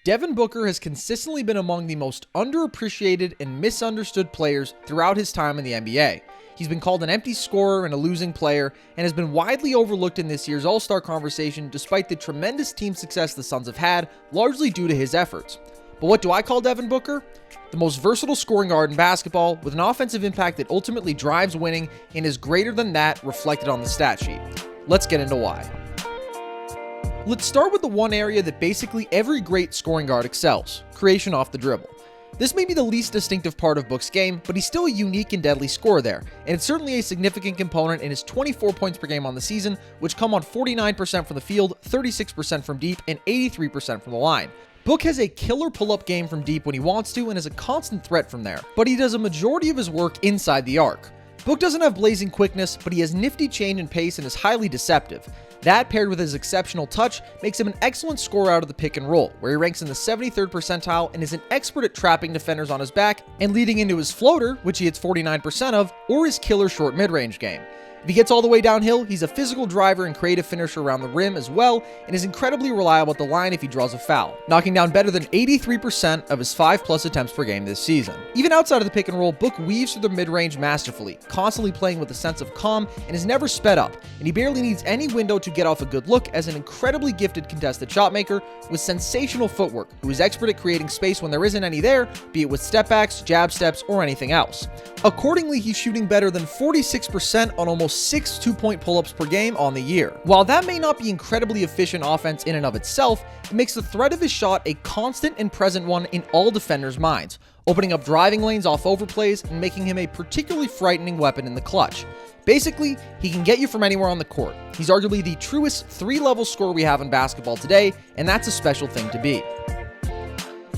Devin Booker has consistently been among the most underappreciated and misunderstood players throughout his time in the NBA. He's been called an empty scorer and a losing player, and has been widely overlooked in this year's All-Star conversation despite the tremendous team success the Suns have had, largely due to his efforts. But what do I call Devin Booker? The most versatile scoring guard in basketball, with an offensive impact that ultimately drives winning and is greater than that reflected on the stat sheet. Let's get into why. Let's start with the one area that basically every great scoring guard excels: creation off the dribble. This may be the least distinctive part of Book's game, but he's still a unique and deadly scorer there, and it's certainly a significant component in his 24 points per game on the season, which come on 49% from the field, 36% from deep, and 83% from the line. Book has a killer pull-up game from deep when he wants to and is a constant threat from there, but he does a majority of his work inside the arc. Book doesn't have blazing quickness, but he has nifty change in pace and is highly deceptive. That, paired with his exceptional touch, makes him an excellent scorer out of the pick and roll, where he ranks in the 73rd percentile and is an expert at trapping defenders on his back and leading into his floater, which he hits 49% of, or his killer short mid-range game. If he gets all the way downhill, he's a physical driver and creative finisher around the rim as well, and is incredibly reliable at the line if he draws a foul, knocking down better than 83% of his 5+ attempts per game this season. Even outside of the pick and roll, Book weaves through the mid-range masterfully, constantly playing with a sense of calm, and is never sped up, and he barely needs any window to get off a good look as an incredibly gifted contested shot maker with sensational footwork, who is expert at creating space when there isn't any there, be it with step backs, jab steps, or anything else. Accordingly, he's shooting better than 46% on almost 6 2-point pull-ups per game on the year. While that may not be incredibly efficient offense in and of itself, it makes the threat of his shot a constant and present one in all defenders' minds, opening up driving lanes off overplays and making him a particularly frightening weapon in the clutch. Basically, he can get you from anywhere on the court. He's arguably the truest 3-level scorer we have in basketball today, and that's a special thing to be.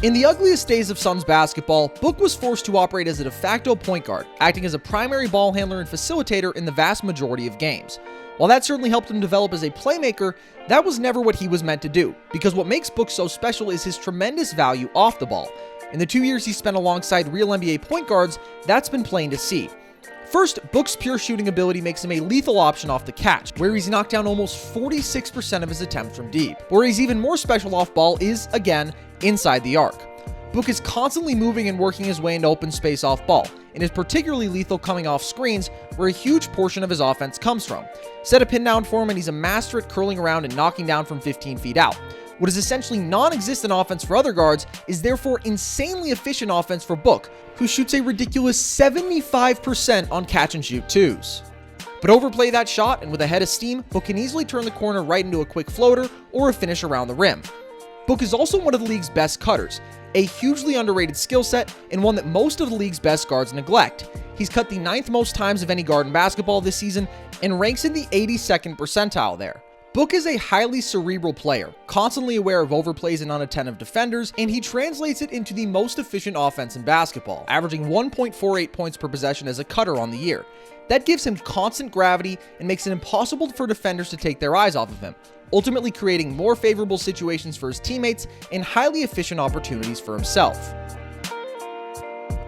In the ugliest days of Suns basketball, Book was forced to operate as a de facto point guard, acting as a primary ball handler and facilitator in the vast majority of games. While that certainly helped him develop as a playmaker, that was never what he was meant to do, because what makes Book so special is his tremendous value off the ball. In the 2 years he spent alongside real NBA point guards, that's been plain to see. First, Book's pure shooting ability makes him a lethal option off the catch, where he's knocked down almost 46% of his attempts from deep. Where he's even more special off ball is, again, inside the arc. Book is constantly moving and working his way into open space off ball, and is particularly lethal coming off screens, where a huge portion of his offense comes from. Set a pin down for him and he's a master at curling around and knocking down from 15 feet out. What is essentially non-existent offense for other guards is therefore insanely efficient offense for Book, who shoots a ridiculous 75% on catch-and-shoot twos. But overplay that shot, and with a head of steam, Book can easily turn the corner right into a quick floater or a finish around the rim. Book is also one of the league's best cutters, a hugely underrated skill set and one that most of the league's best guards neglect. He's cut the 9th most times of any guard in basketball this season and ranks in the 82nd percentile there. Book is a highly cerebral player, constantly aware of overplays and unattentive defenders, and he translates it into the most efficient offense in basketball, averaging 1.48 points per possession as a cutter on the year. That gives him constant gravity and makes it impossible for defenders to take their eyes off of him, ultimately creating more favorable situations for his teammates and highly efficient opportunities for himself.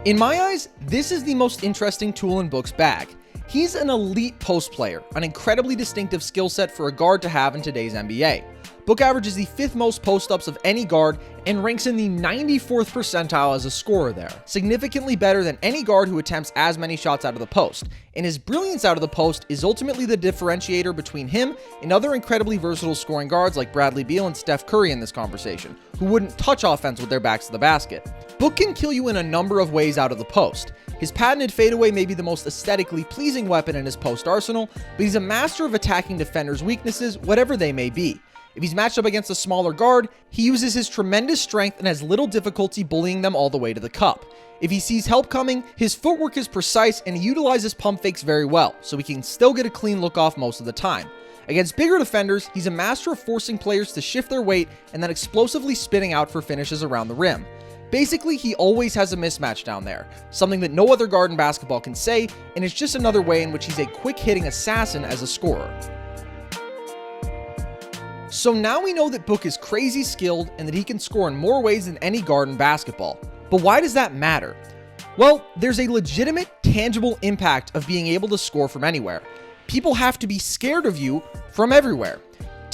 In my eyes, this is the most interesting tool in Book's bag. He's an elite post player, an incredibly distinctive skill set for a guard to have in today's NBA. Book averages the 5th most post-ups of any guard and ranks in the 94th percentile as a scorer there, significantly better than any guard who attempts as many shots out of the post, and his brilliance out of the post is ultimately the differentiator between him and other incredibly versatile scoring guards like Bradley Beal and Steph Curry in this conversation, who wouldn't touch offense with their backs to the basket. Book can kill you in a number of ways out of the post. His patented fadeaway may be the most aesthetically pleasing weapon in his post arsenal, but he's a master of attacking defenders' weaknesses, whatever they may be. If he's matched up against a smaller guard, he uses his tremendous strength and has little difficulty bullying them all the way to the cup. If he sees help coming, his footwork is precise and he utilizes pump fakes very well, so he can still get a clean look off most of the time. Against bigger defenders, he's a master of forcing players to shift their weight and then explosively spinning out for finishes around the rim. Basically, he always has a mismatch down there, something that no other guard in basketball can say, and it's just another way in which he's a quick-hitting assassin as a scorer. So now we know that Book is crazy skilled and that he can score in more ways than any guard in basketball. But why does that matter? Well, there's a legitimate, tangible impact of being able to score from anywhere. People have to be scared of you from everywhere.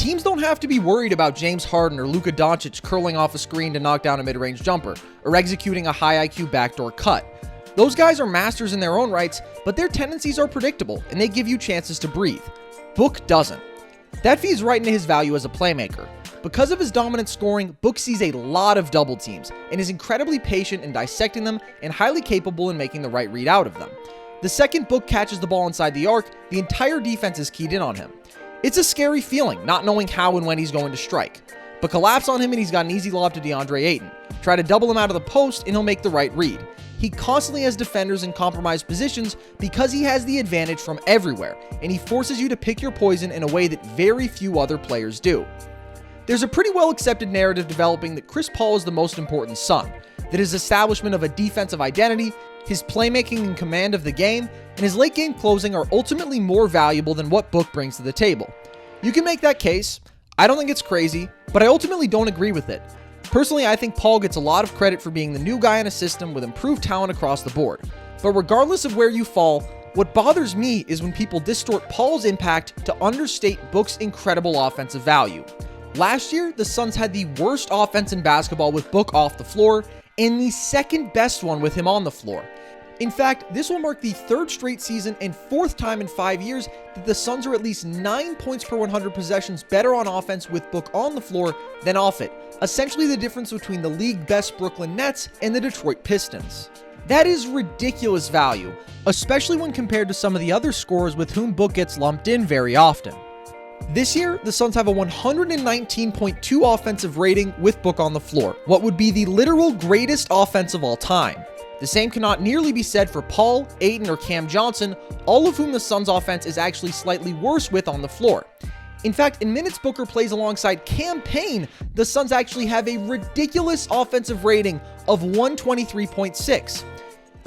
Teams don't have to be worried about James Harden or Luka Doncic curling off a screen to knock down a mid-range jumper, or executing a high IQ backdoor cut. Those guys are masters in their own rights, but their tendencies are predictable, and they give you chances to breathe. Book doesn't. That feeds right into his value as a playmaker. Because of his dominant scoring, Book sees a lot of double teams, and is incredibly patient in dissecting them, and highly capable in making the right read out of them. The second Book catches the ball inside the arc, the entire defense is keyed in on him. It's a scary feeling, not knowing how and when he's going to strike. But collapse on him and he's got an easy lob to DeAndre Ayton. Try to double him out of the post and he'll make the right read. He constantly has defenders in compromised positions because he has the advantage from everywhere, and he forces you to pick your poison in a way that very few other players do. There's a pretty well accepted narrative developing that Chris Paul is the most important Sun, that his establishment of a defensive identity, his playmaking and command of the game, and his late game closing are ultimately more valuable than what Book brings to the table. You can make that case. I don't think it's crazy, but I ultimately don't agree with it. Personally, I think Paul gets a lot of credit for being the new guy in a system with improved talent across the board. But regardless of where you fall, what bothers me is when people distort Paul's impact to understate Book's incredible offensive value. Last year, the Suns had the worst offense in basketball with Book off the floor, and the second best one with him on the floor. In fact, this will mark the third straight season and fourth time in 5 years that the Suns are at least 9 points per 100 possessions better on offense with Book on the floor than off it, essentially the difference between the league best Brooklyn Nets and the Detroit Pistons. That is ridiculous value, especially when compared to some of the other scorers with whom Book gets lumped in very often. This year, the Suns have a 119.2 offensive rating with Book on the floor, what would be the literal greatest offense of all time. The same cannot nearly be said for Paul, Ayton, or Cam Johnson, all of whom the Suns' offense is actually slightly worse with on the floor. In fact, in minutes Booker plays alongside Cam Payne, the Suns actually have a ridiculous offensive rating of 123.6.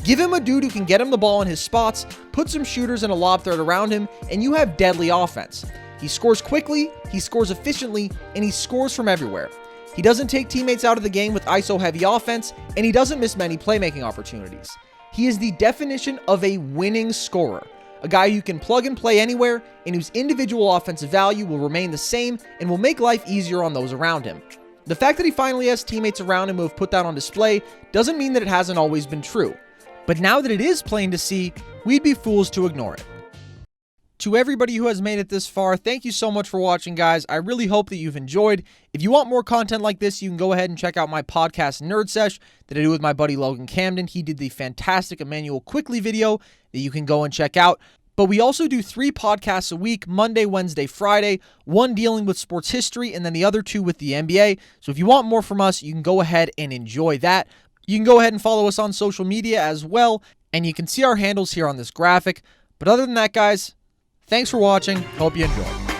Give him a dude who can get him the ball in his spots, put some shooters and a lob threat around him, and you have deadly offense. He scores quickly, he scores efficiently, and he scores from everywhere. He doesn't take teammates out of the game with ISO-heavy offense, and he doesn't miss many playmaking opportunities. He is the definition of a winning scorer, a guy who can plug and play anywhere, and whose individual offensive value will remain the same and will make life easier on those around him. The fact that he finally has teammates around him who have put that on display doesn't mean that it hasn't always been true. But now that it is plain to see, we'd be fools to ignore it. To everybody who has made it this far, thank you so much for watching, guys. I really hope that you've enjoyed. If you want more content like this, you can go ahead and check out my podcast, Nerd Sesh, that I do with my buddy Logan Camden. He did the fantastic Emmanuel Quickly video that you can go and check out. But we also do 3 podcasts a week, Monday, Wednesday, Friday, one dealing with sports history, and then the other 2 with the NBA. So if you want more from us, you can go ahead and enjoy that. You can go ahead and follow us on social media as well, and you can see our handles here on this graphic. But other than that, guys, thanks for watching. Hope you enjoyed.